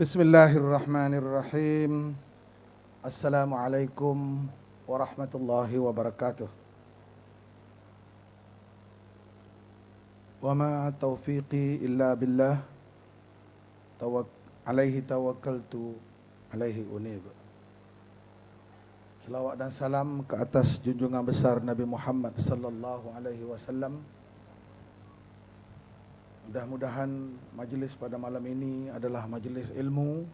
Bismillahirrahmanirrahim. Assalamualaikum warahmatullahi wabarakatuh. Wa ma taufiqi illa billah. Alaihi tawakkaltu, alaihi unib. Selawat dan salam ke atas junjungan besar Nabi Muhammad sallallahu alaihi wasallam. Mudah-mudahan majlis pada malam ini adalah majlis ilmu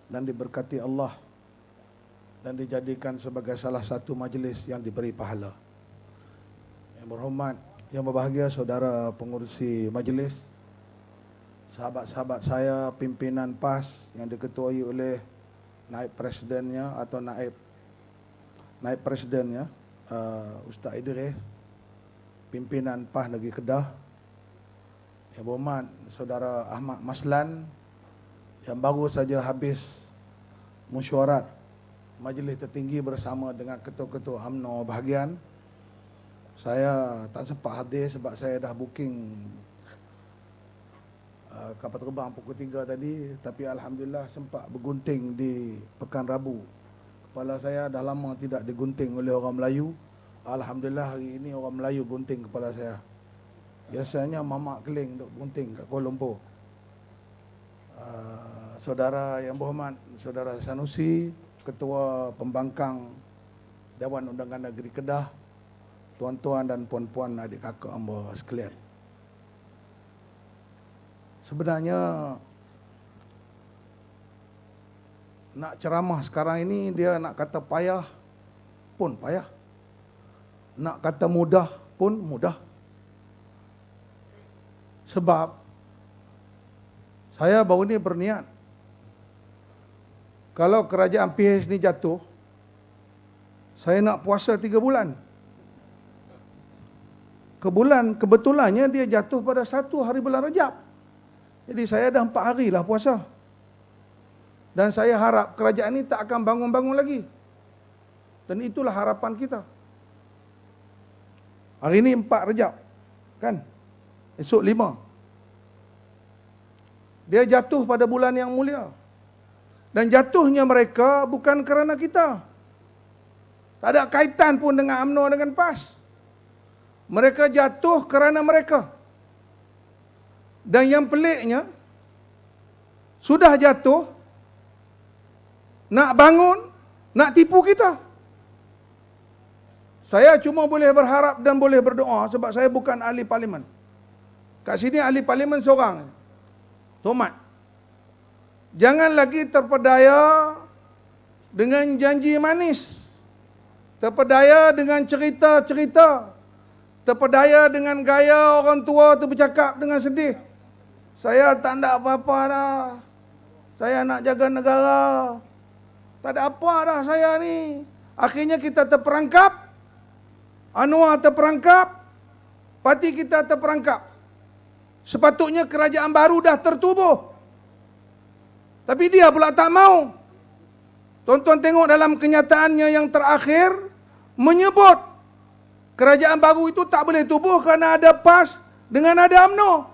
dan diberkati Allah dan dijadikan sebagai salah satu majlis yang diberi pahala. Yang berhormat, yang berbahagia saudara pengurusi majlis, sahabat-sahabat saya, pimpinan PAS yang diketuai oleh naib presidennya atau naib presidennya Ustaz Idris, pimpinan PAS Negeri Kedah. Yang berhormat saudara Ahmad Maslan yang baru saja habis mesyuarat majlis tertinggi bersama dengan ketua-ketua UMNO bahagian. Saya tak sempat hadir sebab saya dah booking kapal terbang pukul 3 tadi, tapi alhamdulillah sempat bergunting di Pekan Rabu. Kepala saya dah lama tidak digunting oleh orang Melayu. Alhamdulillah hari ini orang Melayu gunting kepala saya. Biasanya mamak keling duk gunting kat Kuala Lumpur. Saudara yang berhormat, saudara Sanusi, Ketua Pembangkang Dewan Undangan Negeri Kedah, tuan-tuan dan puan-puan adik kakak hamba sekalian. Sebenarnya nak ceramah sekarang ini dia nak kata payah pun payah. Nak kata mudah pun mudah. Sebab saya baru ni berniat, kalau kerajaan PH ni jatuh, saya nak puasa 3 bulan. Kebetulannya dia jatuh pada 1 hari bulan Rajab. Jadi saya dah 4 hari lah puasa. Dan saya harap kerajaan ni tak akan bangun-bangun lagi. Dan itulah harapan kita. Hari ni 4 Rajab, kan? Esok 5. Dia jatuh pada bulan yang mulia. Dan jatuhnya mereka bukan kerana kita. Tak ada kaitan pun dengan UMNO dengan PAS. Mereka jatuh kerana mereka. Dan yang peliknya, sudah jatuh, nak bangun, nak tipu kita. Saya cuma boleh berharap dan boleh berdoa sebab saya bukan ahli parlimen. Kat sini ahli parlimen seorang, Tomat. Jangan lagi terpedaya dengan janji manis, terpedaya dengan cerita-cerita, terpedaya dengan gaya orang tua tu bercakap dengan sedih. Saya tak nak apa-apa dah. Saya nak jaga negara. Tak ada apa dah saya ni. Akhirnya kita terperangkap. Anwar terperangkap. Parti kita terperangkap. Sepatutnya kerajaan baru dah tertubuh. Tapi dia pula tak mau. Tuan-tuan tengok dalam kenyataannya yang terakhir, menyebut kerajaan baru itu tak boleh tubuh kerana ada PAS dengan ada UMNO.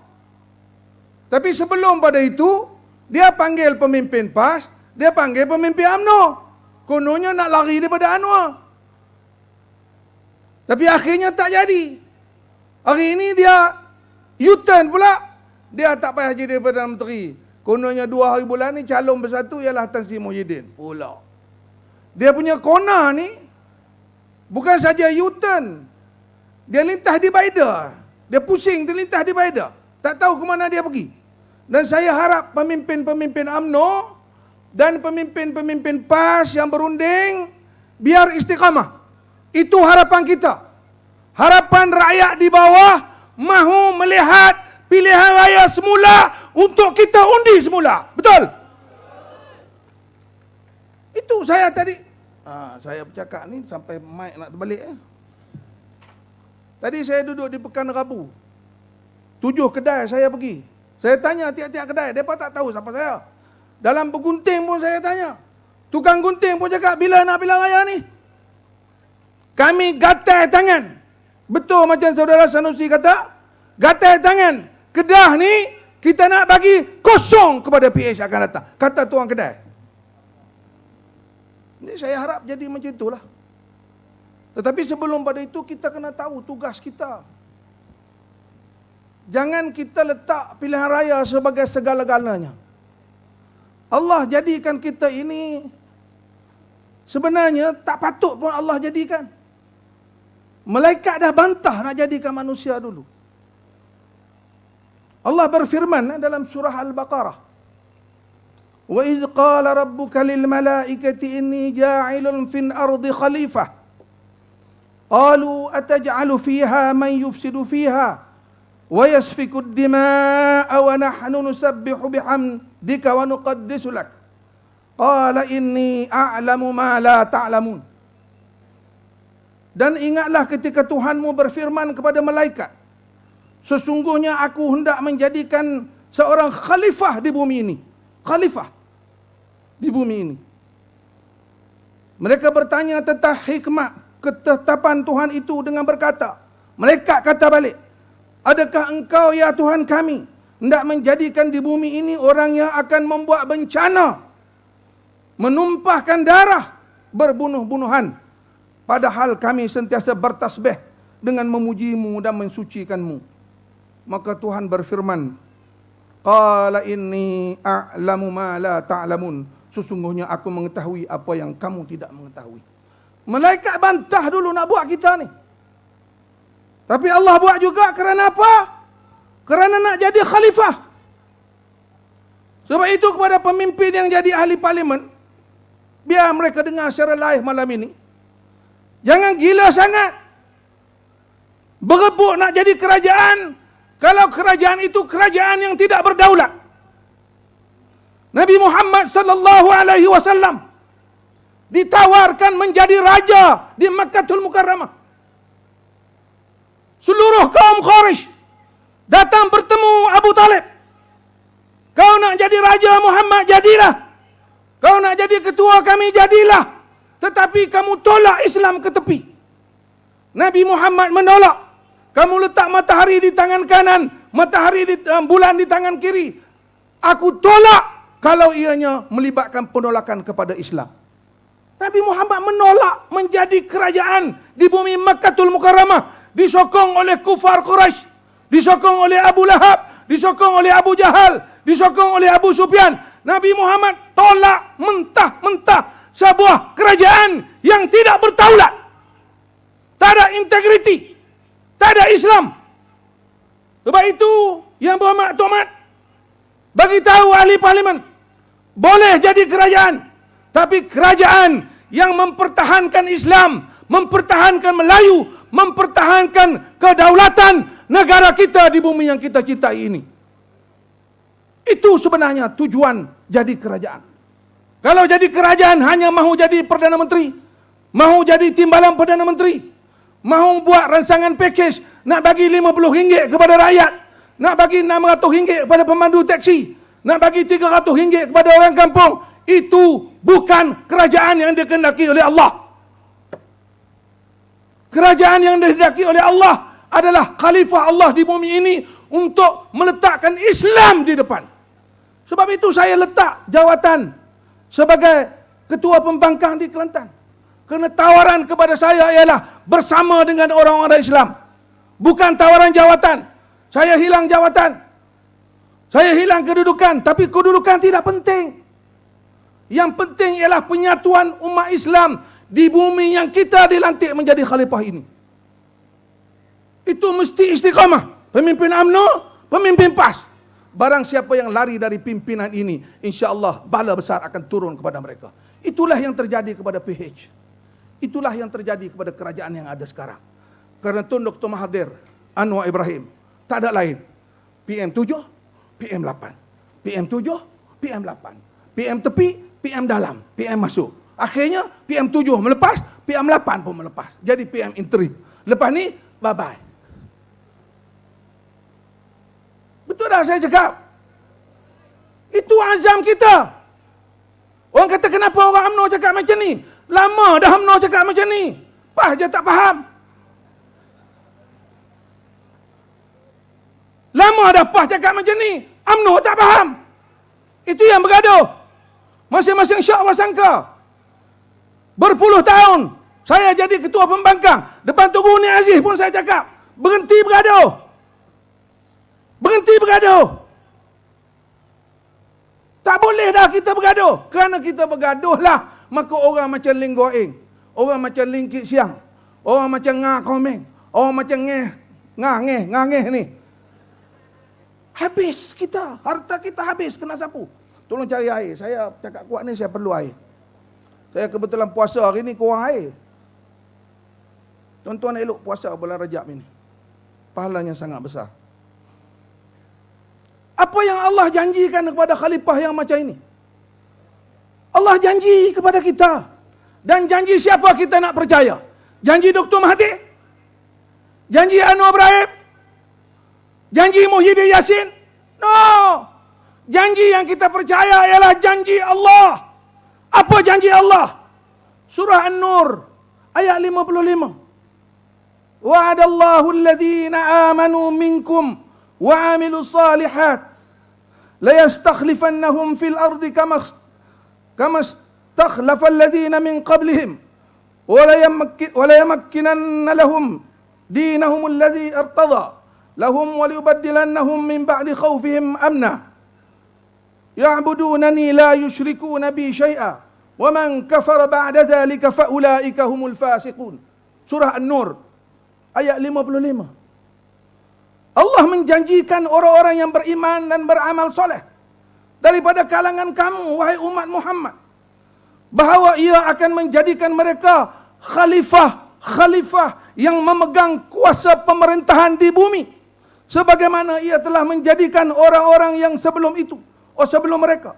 Tapi sebelum pada itu, dia panggil pemimpin PAS, dia panggil pemimpin UMNO. Kononnya nak lari daripada Anwar. Tapi akhirnya tak jadi. Hari ini dia U-turn pula. Dia tak payah jadi Perdana Menteri. Kononnya 2 hari bulan ni calon bersatu ialah Tan Sri Muhyiddin pula. Dia punya kona ni bukan saja U-turn. Dia lintah di Baida. Dia pusing terlintah di Baida. Tak tahu ke mana dia pergi. Dan saya harap pemimpin-pemimpin UMNO dan pemimpin-pemimpin PAS yang berunding biar istiqamah. Itu harapan kita. Harapan rakyat di bawah mahu melihat pilihan raya semula untuk kita undi semula. Betul? Itu saya tadi. Saya bercakap ni sampai mic nak terbalik. Tadi saya duduk di Pekan Rabu. 7 kedai saya pergi. Saya tanya tiap-tiap kedai. Mereka tak tahu siapa saya. Dalam bergunting pun saya tanya. Tukang gunting pun cakap, bila nak pilihan raya ni? Kami gatai tangan. Betul macam saudara Sanusi kata, gatai tangan. Kedah ni Kita nak bagi kosong kepada PH akan datang. Kata tuan kedai. Jadi saya harap jadi macam itulah. Tetapi sebelum pada itu kita kena tahu tugas kita. Jangan kita letak pilihan raya sebagai segala-galanya. Allah jadikan kita ini sebenarnya tak patut pun Allah jadikan. Malaikat dah bantah nak jadikan manusia dulu. Allah berfirman dalam surah Al-Baqarah. Wa iz qala rabbuka lil malaikati inni ja'ilun fil ardi khalifah. Qalu ataj'alu fiha man yufsidu fiha wa yasfiku ad-dima'a wa nahnu nusabbihu bihamdika wa nuqaddisu lak. Qala inni a'lamu ma la ta'lamun. Dan ingatlah ketika Tuhanmu berfirman kepada malaikat, sesungguhnya aku hendak menjadikan seorang khalifah di bumi ini. Khalifah di bumi ini. Mereka bertanya tentang hikmah ketetapan Tuhan itu dengan berkata, malaikat kata balik, adakah engkau ya Tuhan kami hendak menjadikan di bumi ini orang yang akan membuat bencana, menumpahkan darah, berbunuh-bunuhan, padahal kami sentiasa bertasbih dengan memujimu dan mensucikanmu. Maka Tuhan berfirman, qala inni a'lamu ma la ta'lamun. Sesungguhnya aku mengetahui apa yang kamu tidak mengetahui. Malaikat bantah dulu nak buat kita ni. Tapi Allah buat juga kerana apa? Kerana nak jadi khalifah. Sebab itu kepada pemimpin yang jadi ahli parlimen, biar mereka dengar secara live malam ini, jangan gila sangat berebut nak jadi kerajaan, kalau kerajaan itu kerajaan yang tidak berdaulat. Nabi Muhammad sallallahu alaihi wasallam ditawarkan menjadi raja di Makkahul Mukarramah. Seluruh kaum Quraisy datang bertemu Abu Talib. Kau nak jadi raja Muhammad, jadilah. Kau nak jadi ketua kami, jadilah. Tetapi kamu tolak Islam ke tepi. Nabi Muhammad menolak. Kamu letak matahari di tangan kanan, matahari bulan di tangan kiri. Aku tolak kalau ianya melibatkan penolakan kepada Islam. Nabi Muhammad menolak menjadi kerajaan di bumi Makkahul Mukarramah, disokong oleh kufar Quraisy, disokong oleh Abu Lahab, disokong oleh Abu Jahal, disokong oleh Abu Sufyan. Nabi Muhammad tolak mentah-mentah sebuah kerajaan yang tidak berdaulat, tak ada integriti, tak ada Islam. Sebab itu yang berhormat bagi tahu ahli parlimen, boleh jadi kerajaan, tapi kerajaan yang mempertahankan Islam, mempertahankan Melayu, mempertahankan kedaulatan negara kita di bumi yang kita cintai ini. Itu sebenarnya tujuan jadi kerajaan. Kalau jadi kerajaan hanya mahu jadi Perdana Menteri, mahu jadi timbalan Perdana Menteri, mahu buat rancangan pakej, nak bagi RM50 kepada rakyat, nak bagi RM600 kepada pemandu teksi, nak bagi RM300 kepada orang kampung, itu bukan kerajaan yang dikehendaki oleh Allah. Kerajaan yang dikehendaki oleh Allah adalah khalifah Allah di bumi ini untuk meletakkan Islam di depan. Sebab itu saya letak jawatan sebagai ketua pembangkang di Kelantan. Kerana tawaran kepada saya ialah bersama dengan orang-orang Islam. Bukan tawaran jawatan. Saya hilang jawatan, saya hilang kedudukan, tapi kedudukan tidak penting. Yang penting ialah penyatuan umat Islam di bumi yang kita dilantik menjadi khalifah ini. Itu mesti istiqamah. Pemimpin UMNO, pemimpin PAS. Barang siapa yang lari dari pimpinan ini, insya-Allah bala besar akan turun kepada mereka. Itulah yang terjadi kepada PH. Itulah yang terjadi kepada kerajaan yang ada sekarang. Kerana Tun Dr. Mahathir Anwar Ibrahim tak ada lain. PM7, PM8. PM7, PM8. PM tepi, PM dalam, PM masuk. Akhirnya PM7 melepas, PM8 pun melepas. Jadi PM interim. Lepas ni, bye-bye. Betul dah saya cakap? Itu azam kita. Orang kata kenapa orang UMNO cakap macam ni? Lama dah UMNO cakap macam ni. PAS je tak faham. Lama dah PAS cakap macam ni. UMNO tak faham. Itu yang bergaduh. Masing-masing syak wasangka. Berpuluh tahun saya jadi ketua pembangkang. Depan Tunku Uni Aziz pun saya cakap, berhenti bergaduh. Berhenti bergaduh. Tak boleh dah kita bergaduh. Kerana kita bergaduhlah, maka orang macam Ling Goeng, orang macam Ling Kit Siang, orang macam Ngah Komeng, orang macam Ngah ni. Habis kita, harta kita habis, kena sapu. Tolong cari air. Saya cakap kuat ni, saya perlu air. Saya kebetulan puasa hari ni kurang air. Tuan-tuan elok puasa bulan Rajab ini. Pahalanya sangat besar. Apa yang Allah janjikan kepada khalifah yang macam ini? Allah janji kepada kita. Dan janji siapa kita nak percaya? Janji Dr. Mahathir? Janji Anwar Ibrahim? Janji Muhyiddin Yassin? No. Janji yang kita percaya ialah janji Allah. Apa janji Allah? Surah An-Nur ayat 55. Wa'adallahu alladhina amanu minkum wa 'amilus salihat la yastakhlifannahum fil ardi kama istakhlafa alladhina min qablihim wa la yamakkinanna lahum dinahum alladhi irtada lahum wa liyubaddilannahum min ba'di khawfihim amna ya'budunani la yushrikuna bi syai'a wa man kafara ba'da dhalika fa ulaika humul fasiqun. Surah An-Nur ayat 55. Allah menjanjikan orang-orang yang beriman dan beramal soleh daripada kalangan kamu, wahai umat Muhammad, bahawa ia akan menjadikan mereka khalifah yang memegang kuasa pemerintahan di bumi, sebagaimana ia telah menjadikan orang-orang yang sebelum itu, sebelum mereka,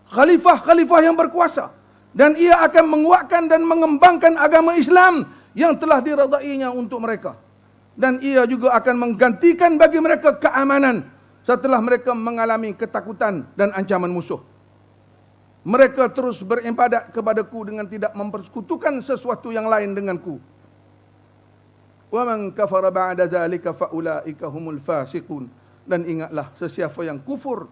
khalifah yang berkuasa, dan ia akan menguatkan dan mengembangkan agama Islam yang telah diredainya untuk mereka. Dan ia juga akan menggantikan bagi mereka keamanan setelah mereka mengalami ketakutan dan ancaman musuh. Mereka terus beribadat kepadaku dengan tidak mempersekutukan sesuatu yang lain denganku. Wa man kafara ba'da dzalika fa ulaika humul fasiqun. Dan ingatlah, sesiapa yang kufur,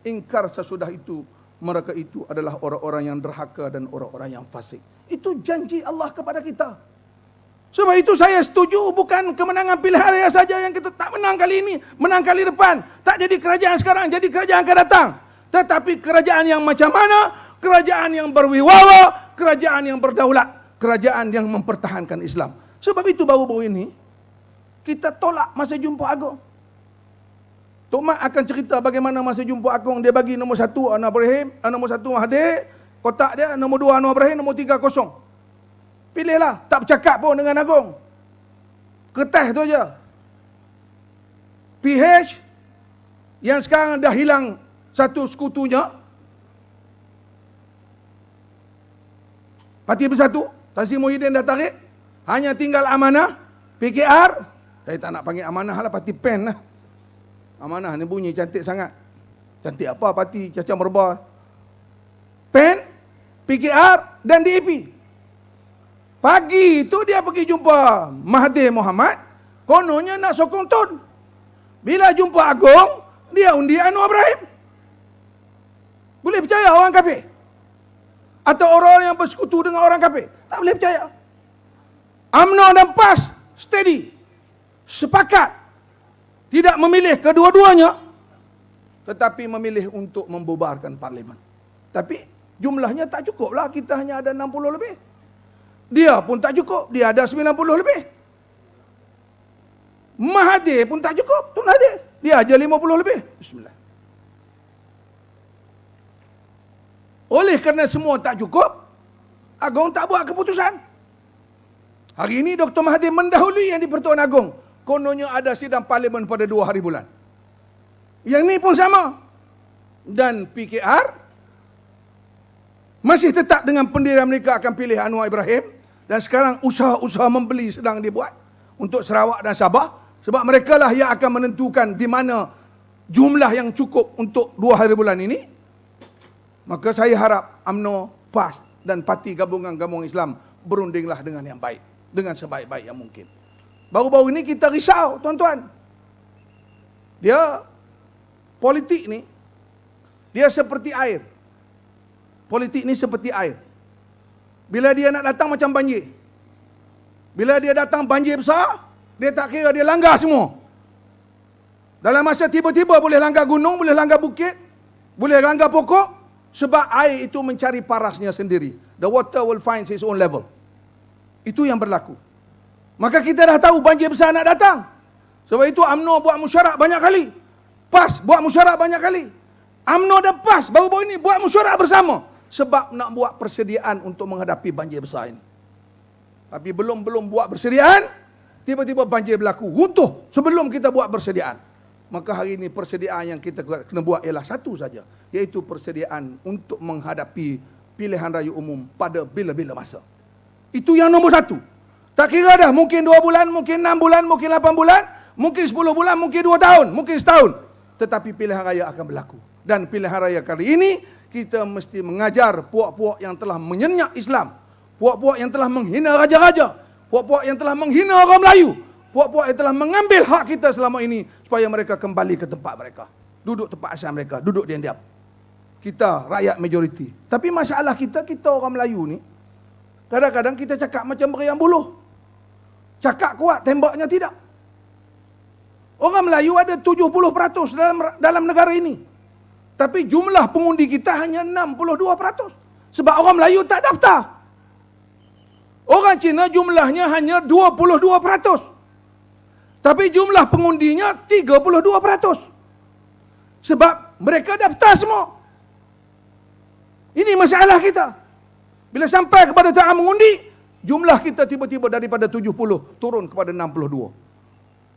ingkar sesudah itu, mereka itu adalah orang-orang yang derhaka dan orang-orang yang fasik. Itu janji Allah kepada kita. Sebab itu saya setuju, bukan kemenangan pilihan raya saja yang kita tak menang kali ini, menang kali depan. Tak jadi kerajaan sekarang, jadi kerajaan akan datang. Tetapi kerajaan yang macam mana? Kerajaan yang berwibawa, kerajaan yang berdaulat, kerajaan yang mempertahankan Islam. Sebab itu baru-baru ini, kita tolak masa jumpa agung. Tok Mat akan cerita bagaimana masa jumpa agung dia bagi nombor 1 Anwar Ibrahim, nombor 1 Mahathir, kotak dia, nombor 2 Anwar Ibrahim, nombor 3 kosong. Pilihlah, tak bercakap pun dengan agung. Kertas tu aja. PH yang sekarang dah hilang satu sekutunya. Parti Bersatu, Tan Sri Muhyiddin dah tarik. Hanya tinggal Amanah, PKR. Saya tak nak panggil Amanah lah, parti PEN lah. Amanah ni bunyi cantik sangat. Cantik apa parti Cacah Merbah? PEN, PKR dan DAP. Pagi itu dia pergi jumpa Mahathir Mohamad, kononnya nak sokong Tun. Bila jumpa agung, dia undi Anwar Ibrahim. Boleh percaya orang kafir? Atau orang yang bersekutu dengan orang kafir? Tak boleh percaya. UMNO dan PAS steady, sepakat, tidak memilih kedua-duanya, tetapi memilih untuk membubarkan parlimen. Tapi jumlahnya tak cukup lah, kita hanya ada 60 lebih. Dia pun tak cukup, dia ada 90 lebih. Mahathir pun tak cukup, Tun Mahathir, dia aja 50 lebih. Bismillah. Oleh kerana semua tak cukup, agung tak buat keputusan. Hari ini Dr. Mahathir mendahului yang di Pertuan Agong. Kononnya ada sidang parlimen pada 2 hari bulan. Yang ni pun sama. Dan PKR masih tetap dengan pendirian mereka akan pilih Anwar Ibrahim. Dan sekarang usaha-usaha membeli sedang dibuat untuk Sarawak dan Sabah. Sebab mereka lah yang akan menentukan di mana jumlah yang cukup untuk 2 hari bulan ini. Maka saya harap UMNO, PAS dan parti gabungan-gabungan Islam berundinglah dengan yang baik, dengan sebaik-baik yang mungkin. Baru-baru ini kita risau, tuan-tuan. Dia politik ni, dia seperti air. Politik ni seperti air. Bila dia nak datang macam banjir. Bila dia datang banjir besar, dia tak kira, dia langgar semua. Dalam masa tiba-tiba boleh langgar gunung, boleh langgar bukit, boleh langgar pokok, sebab air itu mencari parasnya sendiri. The water will find its own level. Itu yang berlaku. Maka kita dah tahu banjir besar nak datang. Sebab itu UMNO buat mesyuarat banyak kali. PAS buat mesyuarat banyak kali. UMNO dan PAS baru-baru ini buat mesyuarat bersama. Sebab nak buat persediaan untuk menghadapi banjir besar ini. Tapi belum buat persediaan, tiba-tiba banjir berlaku. Runtuh sebelum kita buat persediaan. Maka hari ini persediaan yang kita kena buat ialah satu saja. Iaitu persediaan untuk menghadapi pilihan raya umum pada bila-bila masa. Itu yang nombor satu. Tak kira dah, mungkin 2 bulan, mungkin 6 bulan, mungkin 8 bulan, mungkin 10 bulan, mungkin 2 tahun, mungkin setahun. Tetapi pilihan raya akan berlaku. Dan pilihan raya kali ini, kita mesti mengajar puak-puak yang telah menyenyak Islam. Puak-puak yang telah menghina raja-raja. Puak-puak yang telah menghina orang Melayu. Puak-puak yang telah mengambil hak kita selama ini. Supaya mereka kembali ke tempat mereka. Duduk tempat asal mereka. Duduk diam-diam. Kita rakyat majoriti. Tapi masalah kita orang Melayu ni, kadang-kadang kita cakap macam beriang buluh. Cakap kuat, tembaknya tidak. Orang Melayu ada 70% dalam negara ini. Tapi jumlah pengundi kita hanya 62%. Sebab orang Melayu tak daftar. Orang Cina jumlahnya hanya 22%. Tapi jumlah pengundinya 32%. Sebab mereka daftar semua. Ini masalah kita. Bila sampai kepada tahap mengundi, jumlah kita tiba-tiba daripada 70 turun kepada 62.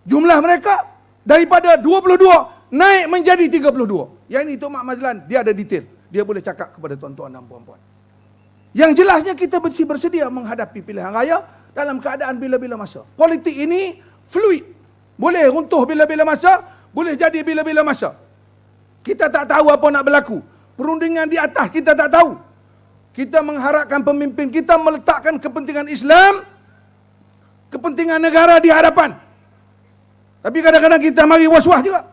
Jumlah mereka daripada 22 naik menjadi 32. Yang ini Tok Mak Mazlan, dia ada detail. Dia boleh cakap kepada tuan-tuan dan puan-puan. Yang jelasnya kita mesti bersedia menghadapi pilihan raya dalam keadaan bila-bila masa. Politik ini fluid. Boleh runtuh bila-bila masa, boleh jadi bila-bila masa. Kita tak tahu apa nak berlaku. Perundingan di atas kita tak tahu. Kita mengharapkan pemimpin kita meletakkan kepentingan Islam, kepentingan negara di hadapan. Tapi kadang-kadang kita mari was-was juga.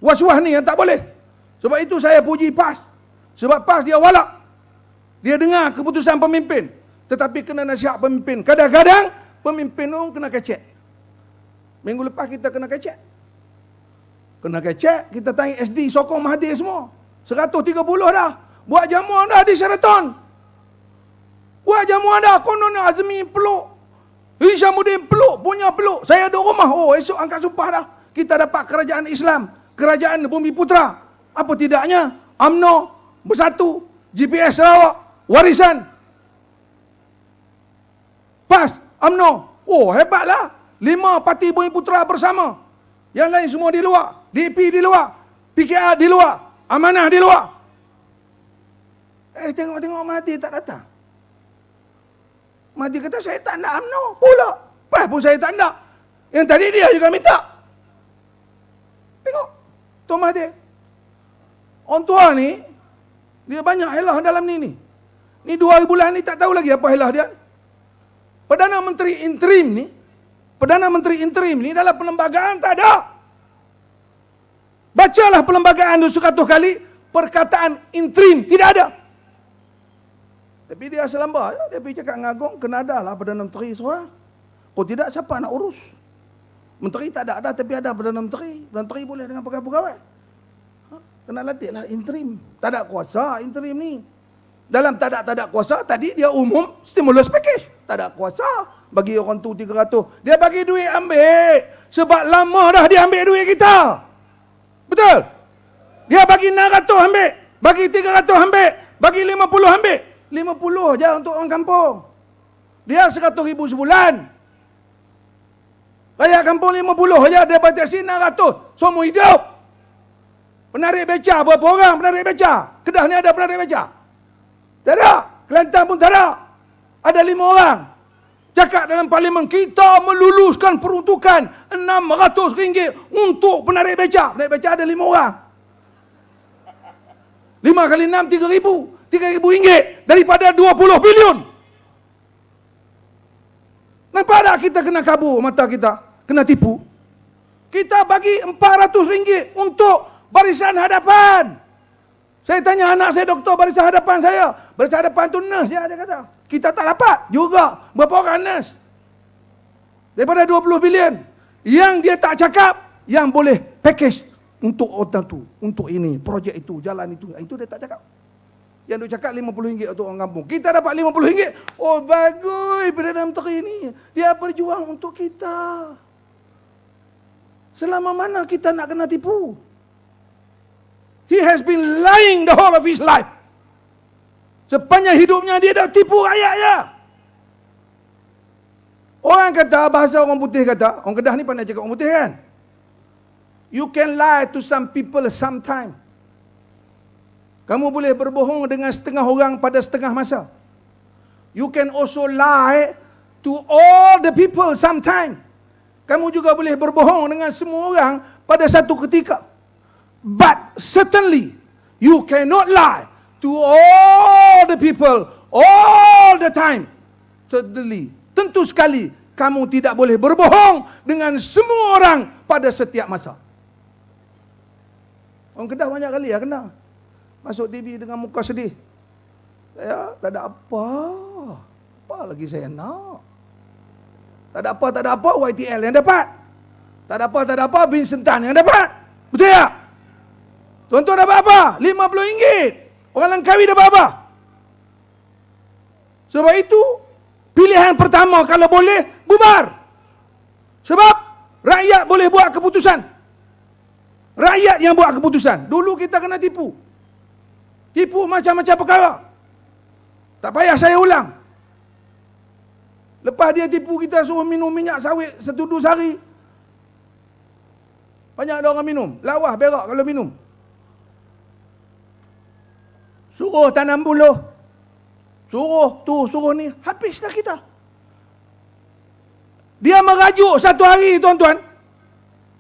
Was-was ni yang tak boleh. Sebab itu saya puji PAS. Sebab PAS dia walak. Dia dengar keputusan pemimpin. Tetapi kena nasihat pemimpin. Kadang-kadang pemimpin tu kena kecek. Minggu lepas kita kena kecek. Kena kecek, kita tanya SD sokong Mahathir semua. 130 dah. Buat jamuan dah di Sheraton. Buat jamuan dah. Konon Azmi peluk. Hishamuddin peluk. Punya peluk. Saya duduk rumah. Oh, esok angkat sumpah dah. Kita dapat kerajaan Islam. Kerajaan Bumi Putra. Apa tidaknya? UMNO bersatu. GPS Sarawak. Warisan. PAS. UMNO. Oh, hebatlah. 5 parti Bumi Putra bersama. Yang lain semua di luar. DAP di luar. PKR di luar. Amanah di luar. Tengok-tengok Mahathir tak datang. Mahathir kata saya tak nak UMNO pula. PAS pun saya tak nak. Yang tadi dia juga minta. Tengok. Tuan Mahathir. Orang tua ni, dia banyak helah dalam ni. Ni 2 bulan ni tak tahu lagi apa helah dia. Perdana Menteri interim ni dalam perlembagaan tak ada. Bacalah perlembagaan 200 kali, perkataan interim tidak ada. Tapi dia selamba, dia pergi cakap dengan Agong, kena ada lah Perdana Menteri seorang. Kalau tidak, siapa nak urus? Menteri tak ada, tapi ada Perdana Menteri. Perdana Menteri boleh dengan pegawai-pegawai. Kena latihlah interim. Tak ada kuasa interim ni. Dalam tak ada kuasa, tadi dia umum stimulus package. Tak ada kuasa. Bagi orang tu 300. Dia bagi duit ambil. Sebab lama dah dia ambil duit kita. Betul? Dia bagi 600 ambil. Bagi 300 ambil. Bagi 50 ambil. 50 je untuk orang kampung. Dia 100,000 sebulan. Rakyat kampung 50 je. Dia bayar taksi 600. Semua hidup. Penarik beca berapa orang penarik beca? Kedah ni ada penarik beca? Tak ada. Kelantan pun tak ada. Ada 5 orang. Cakap dalam parlimen, kita meluluskan peruntukan RM600 untuk penarik beca. Penarik beca ada 5 orang. 5 kali 6, 3,000. RM3,000 daripada 20 bilion. Nampak tak kita kena kabur mata kita? Kena tipu. Kita bagi RM400 untuk barisan hadapan. Saya tanya anak saya doktor, barisan hadapan saya. Barisan hadapan tu nurse ya, dia kata. Kita tak dapat juga. Berapa orang nurse? Daripada 20 bilion. Yang dia tak cakap, yang boleh package untuk orang tu, untuk ini, projek itu, jalan itu. Itu dia tak cakap. Yang dia cakap RM50 untuk orang kampung. Kita dapat RM50. Oh bagus, Perdana Menteri ini. Dia berjuang untuk kita. Selama mana kita nak kena tipu? He has been lying the whole of his life. Sepanjang hidupnya dia dah tipu rakyatnya. Orang kata, bahasa orang putih kata, orang Kedah ni pandai cakap orang putih kan? You can lie to some people sometime. Kamu boleh berbohong dengan setengah orang pada setengah masa. You can also lie to all the people sometime. Kamu juga boleh berbohong dengan semua orang pada satu ketika. But certainly, you cannot lie to all the people, all the time. Certainly, tentu sekali, kamu tidak boleh berbohong dengan semua orang pada setiap masa. Orang Kedah banyak kali ya kena. Masuk TV dengan muka sedih. Saya tak ada apa. Apa lagi saya nak? Tak ada apa, YTL yang dapat. Tak ada apa, Vincent Tan yang dapat. Betul tak? Tuan-tuan dapat apa? RM50. Orang Langkawi dapat apa? Sebab itu, pilihan pertama kalau boleh, bubar. Sebab, rakyat boleh buat keputusan. Rakyat yang buat keputusan. Dulu kita kena tipu. Tipu macam-macam perkara. Tak payah saya ulang. Lepas dia tipu kita suruh minum minyak sawit setudu sehari. Banyak ada orang minum. Lawah berak kalau minum. Suruh tanam buluh. Suruh tu, suruh ni. Habislah kita. Dia merajuk satu hari tuan-tuan.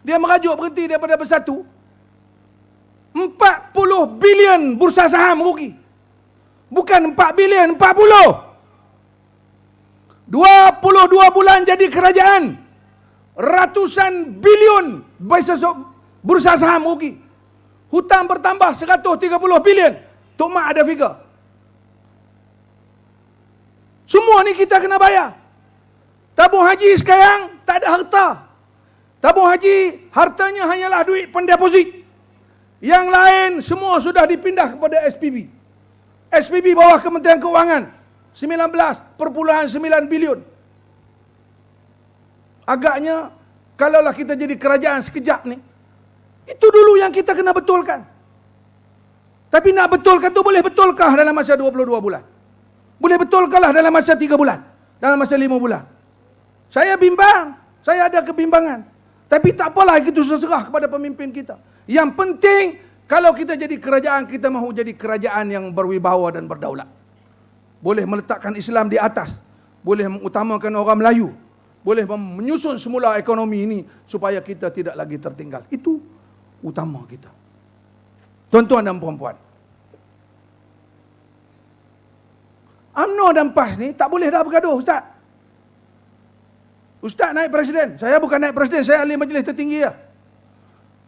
Dia merajuk berhenti daripada bersatu. 40 bilion bursa saham rugi. Bukan 4 bilion, 40. 22 bulan jadi kerajaan. Ratusan bilion bursa saham rugi. Hutang bertambah 130 bilion. Tok Mak ada figure. Semua ni kita kena bayar. Tabung haji sekarang tak ada harta. Tabung haji hartanya hanyalah duit pendeposit. Yang lain semua sudah dipindah kepada SPB. SPB bawah Kementerian Keuangan 19.9 bilion. Agaknya kalaulah kita jadi kerajaan sekejap ni, itu dulu yang kita kena betulkan. Tapi nak betulkan tu boleh betulkah dalam masa 22 bulan? Boleh betulkah dalam masa 3 bulan? Dalam masa 5 bulan? Saya bimbang. Saya ada kebimbangan. Tapi tak apalah, itu serah kepada pemimpin kita. Yang penting, kalau kita jadi kerajaan, kita mahu jadi kerajaan yang berwibawa dan berdaulat. Boleh meletakkan Islam di atas. Boleh mengutamakan orang Melayu. Boleh menyusun semula ekonomi ini supaya kita tidak lagi tertinggal. Itu utama kita. Tuan-tuan dan puan-puan. UMNO dan PAS ni tak boleh dah bergaduh, Ustaz. Ustaz naik presiden. Saya bukan naik presiden, saya ahli majlis tertinggi ya.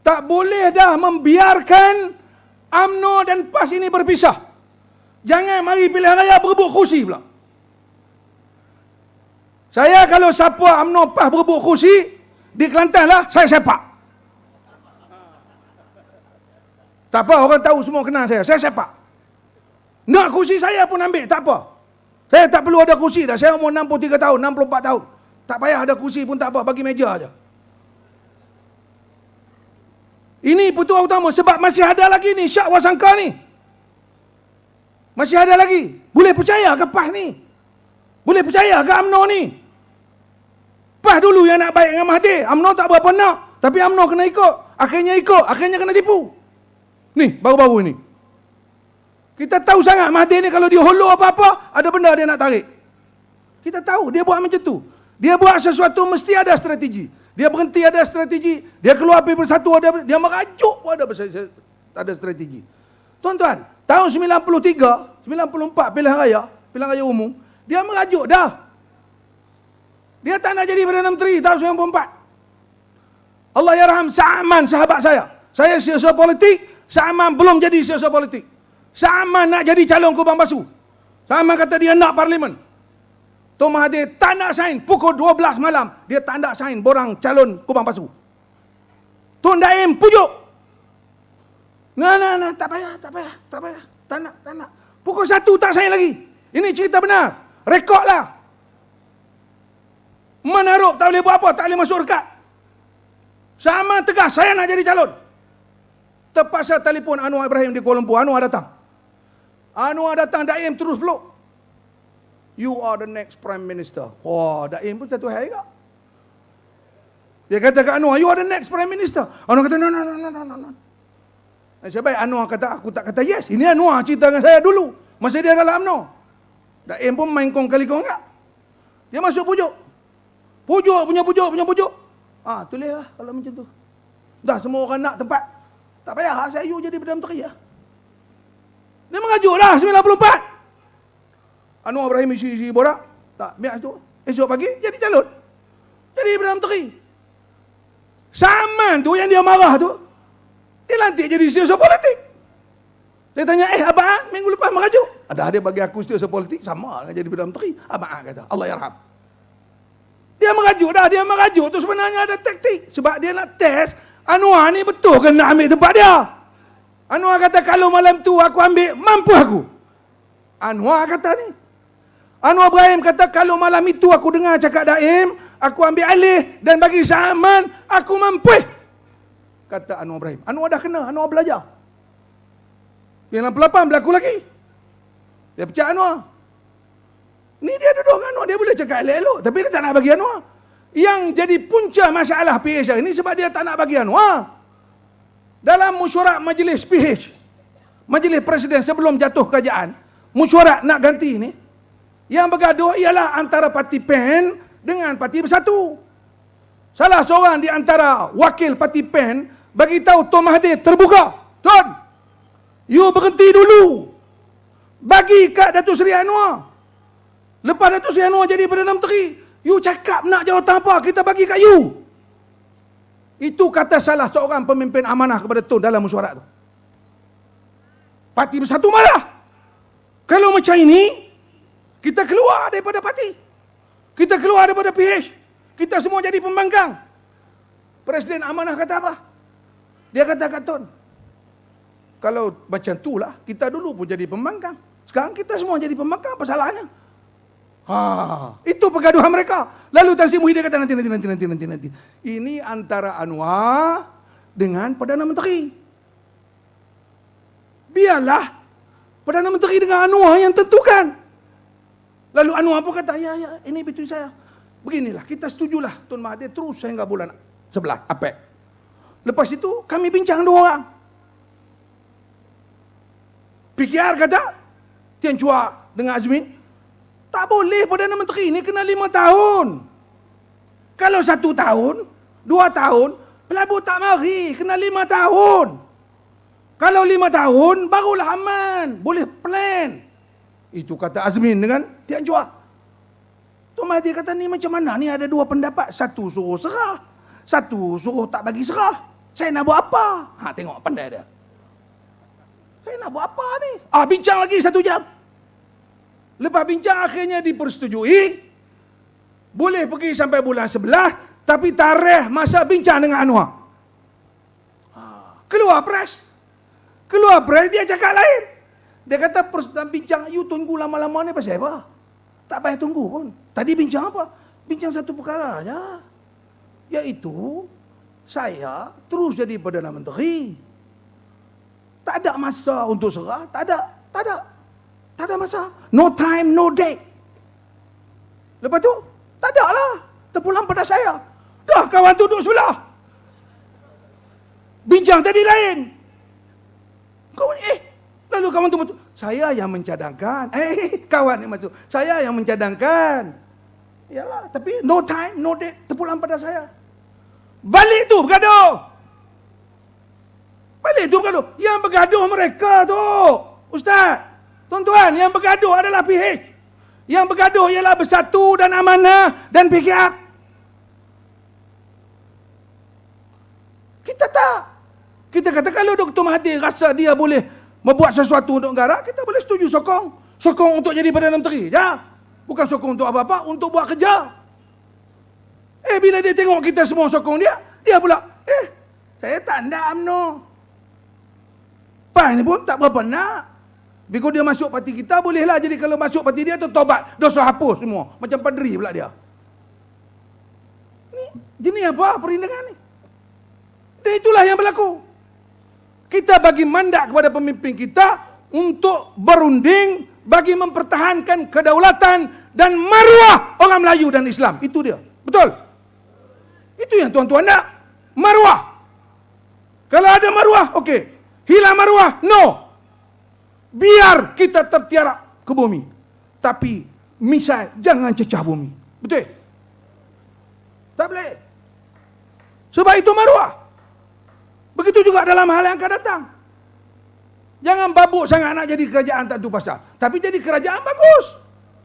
Tak boleh dah membiarkan UMNO dan PAS ini berpisah. Jangan mari pilihan raya berebut kursi pula. Saya kalau siapa UMNO PAS berebut kursi, di Kelantan lah, saya sepak. Tak apa, orang tahu semua kenal saya sepak. Nak kursi saya pun ambil, tak apa. Saya tak perlu ada kursi dah, saya umur 63 tahun, 64 tahun. Tak payah ada kursi pun tak apa, bagi meja aja. Ini petua utama sebab masih ada lagi ni Syak Wasangka ni. Masih ada lagi. Boleh percaya ke PAS ni? Boleh percaya ke UMNO ni? PAS dulu yang nak baik dengan Mahathir, UMNO tak berapa nak, tapi UMNO kena ikut, akhirnya kena tipu. Ni baru-baru ini. Kita tahu sangat Mahathir ni kalau dia hollow apa-apa, ada benda dia nak tarik. Kita tahu dia buat macam tu. Dia buat sesuatu mesti ada strategi. Dia berhenti ada strategi. Dia keluar pergi bersatu dia merajuk pun ada strategi. Tuan-tuan, tahun 93, 94 pilihan raya umum, dia merajuk dah. Dia tak nak jadi Perdana Menteri tahun 94. Allah yarham Sa'aman, sahabat saya. Saya siasat politik, sama belum jadi siasat politik. Sama nak jadi calon Kubang Basu. Sama kata dia nak parlimen. Tuan Mahathir tak nak sign pukul 12 malam. Dia tak nak sign borang calon Kubang Basu. Tun Daim pujuk. Nah, tak payah. Tak nak. Pukul 1 tak sign lagi. Ini cerita benar. Rekodlah. Menaruh tak boleh buat apa, tak boleh masuk rekat. Sama tegas, saya nak jadi calon. Terpaksa telefon Anwar Ibrahim di Kuala Lumpur. Anwar datang, Daim terus peluk. You are the next Prime Minister. Wah, Daim pun satu hari kak. Dia kata ke Anwar, you are the next Prime Minister. Anwar kata, no. Nasib baik Anwar kata, aku tak kata yes. Ini Anwar cerita dengan saya dulu. Masa dia dalam UMNO. Daim pun main kong kali kong kak. Dia masuk pujuk. Pujuk. Tulislah kalau macam tu. Dah semua orang nak tempat. Tak payah, saya you jadi Perdana Menteri lah. Dia mengajuk dah 94. Anwar Ibrahim isi borak. Tak, biar tu. Esok pagi jadi calon. Jadi Perdana Menteri. Saman tu yang dia marah tu. Dia lantik jadi siasat politik. Dia tanya, abang minggu lepas mengajuk. Ada dia bagi aku siasat politik sama dengan jadi Perdana Menteri. Abang kata, Allah yarham. Dia mengajuk tu sebenarnya ada taktik. Sebab dia nak test Anwar ni betul ke nak ambil tempat dia. Anwar kata kalau malam tu aku ambil, mampu aku. Anwar kata ni. Anwar Ibrahim kata kalau malam itu aku dengar cakap Daim, aku ambil alih dan bagi Saman, aku mampu. Kata Anwar Ibrahim. Anwar dah kena, Anwar belajar. Yang 68 berlaku lagi. Dia pecah Anwar. Ni dia duduk dengan Anwar, dia boleh cakap elok-elok, tapi dia tak nak bagi Anwar. Yang jadi punca masalah PH ini sebab dia tak nak bagi Anwar. Dalam mesyuarat majlis PH, majlis presiden sebelum jatuh kerajaan, mesyuarat nak ganti ni, yang bergaduh ialah antara parti PEN dengan parti Bersatu. Salah seorang di antara wakil parti PEN bagi tahu Tuan Mahathir terbuka, Tuan, you berhenti dulu. Bagi kat Datuk Seri Anwar. Lepas Datuk Seri Anwar jadi Perdana Menteri, you cakap nak jawatan apa, kita bagi kat you. Itu kata salah seorang pemimpin amanah kepada Tun dalam mesyuarat tu. Parti Bersatu marah. Kalau macam ini, kita keluar daripada parti. Kita keluar daripada PH. Kita semua jadi pembangkang. Presiden amanah kata apa? Dia kata kat Tun, kalau macam tu lah, kita dulu pun jadi pembangkang. Sekarang kita semua jadi pembangkang, apa salahnya? Itu pergaduhan mereka. Lalu Tan Sri Muhyiddin kata nanti. Ini antara Anwar dengan Perdana Menteri. Biarlah Perdana Menteri dengan Anwar yang tentukan. Lalu Anwar pun kata, ya, ini betul saya. Beginilah, kita setujulah Tun Mahathir terus sehingga bulan 11, APEC. Lepas itu, kami bincang 2 orang. PKR kata, Tian Chua dengan Azmin, tak boleh Perdana Menteri ni kena 5 tahun. Kalau 1 tahun, 2 tahun, pelabur tak mari, kena 5 tahun. Kalau 5 tahun, barulah aman, boleh plan. Itu kata Azmin dengan Tian Chua. Tuan Mahathir kata ni macam mana ni, ada 2 pendapat. Satu suruh serah, satu suruh tak bagi serah. Saya nak buat apa? Tengok pandai dia. Saya nak buat apa ni? Bincang lagi 1 jam. Lepas bincang akhirnya dipersetujui. Boleh pergi sampai bulan 11, tapi tarikh masa bincang dengan Anwar. Keluar press dia cakap lain. Dia kata dalam bincang you tunggu lama-lama ni pasal apa? Tak payah tunggu pun. Tadi bincang apa? Bincang satu perkara aja. Iaitu saya terus jadi Perdana Menteri. Tak ada masa untuk serah, tak ada masa. No time, no date. Lepas tu, tak ada lah. Terpulang pada saya. Dah kawan tu duduk sebelah. Bincang tadi lain. Kawan, lalu kawan tu masuk. Saya yang mencadangkan. Kawan ni masuk. Saya yang mencadangkan. Yalah, tapi no time, no date. Terpulang pada saya. Balik tu bergaduh. Yang bergaduh mereka tu. Ustaz, tuan-tuan, yang bergaduh adalah PH. Yang bergaduh ialah Bersatu dan Amanah dan PKR. Kita tak. Kita kata kalau Dr. Mahathir rasa dia boleh membuat sesuatu untuk negara, kita boleh setuju sokong. Sokong untuk jadi Perdana Menteri. Ya. Bukan sokong untuk apa-apa, untuk buat kerja. Bila dia tengok kita semua sokong dia, dia pula, saya tak nak UMNO. PAS ni pun tak berapa nak. Bila dia masuk parti kita, bolehlah. Jadi kalau masuk parti dia tu tobat, dosa hapus semua. Macam padri pula dia. Ni jenis apa perundangan ni? Dan itulah yang berlaku. Kita bagi mandat kepada pemimpin kita untuk berunding bagi mempertahankan kedaulatan dan maruah orang Melayu dan Islam. Itu dia. Betul? Itu yang tuan-tuan nak. Maruah. Kalau ada maruah, okey. Hilang maruah, no. Biar kita tertiarap ke bumi. Tapi misai jangan cecah bumi. Betul? Tak boleh. Sebab itu maruah. Begitu juga dalam hal yang akan datang. Jangan babuk sangat nak jadi kerajaan tak tu pasal. Tapi jadi kerajaan bagus.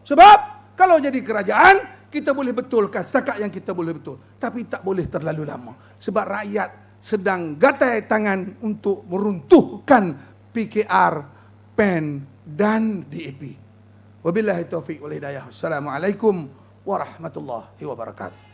Sebab kalau jadi kerajaan, kita boleh betulkan setakat yang kita boleh betul. Tapi tak boleh terlalu lama. Sebab rakyat sedang gatai tangan untuk meruntuhkan PKR, PAN dan DAP. Wabillahi taufiq wal hidayah. Assalamualaikum warahmatullahi wabarakatuh.